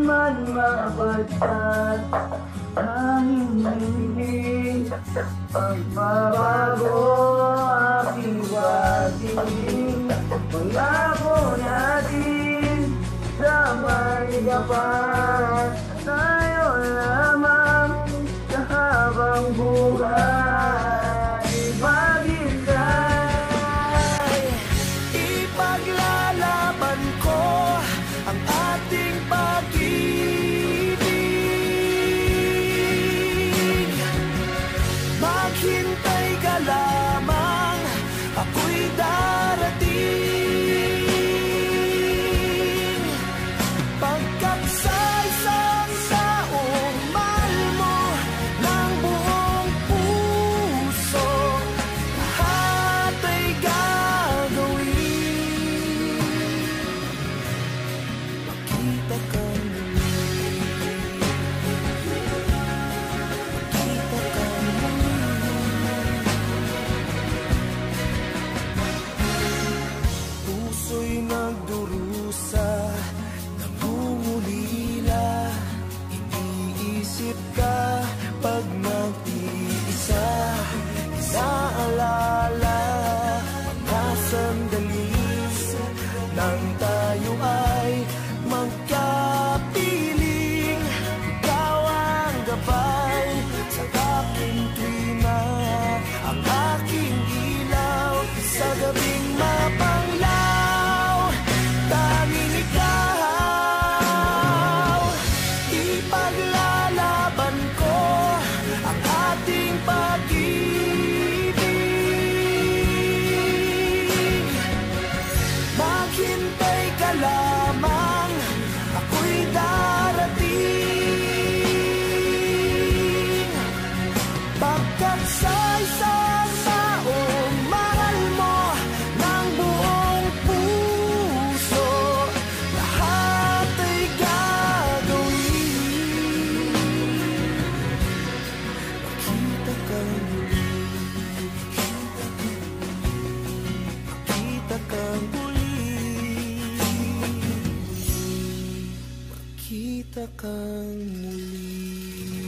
man mabagtas hangin hiling, pagbabago aking bating, pangako natin sa may gapat, tayo lamang sa habang buhay. Maghintay, ipaglalaban ko ang ating pag-ibig. Maghintay ka lamang, ako'y darating. Pagkat sa isang taong mahal mo ng buong puso, lahat ay gagawin. Makita ka muli, makita ka muli. Puso'y nagdurusa, nangungulila, iniisip ka pag nag-iisa. Inaalala mga sandali nang tayo ay magkapiling. Ikaw ang gabay sa aking tuwina, ang aking ilaw sa gabing mapanglaw. Tanging ikaw, ipaglalaban ko ang ating pag-ibig. Maghintay ka lamang, ako'y darating. Pagkat sa isang taong mahal mo ng buong puso, lahat ay gagawin. Makita ka muli, makita ka muli, makita ka muli.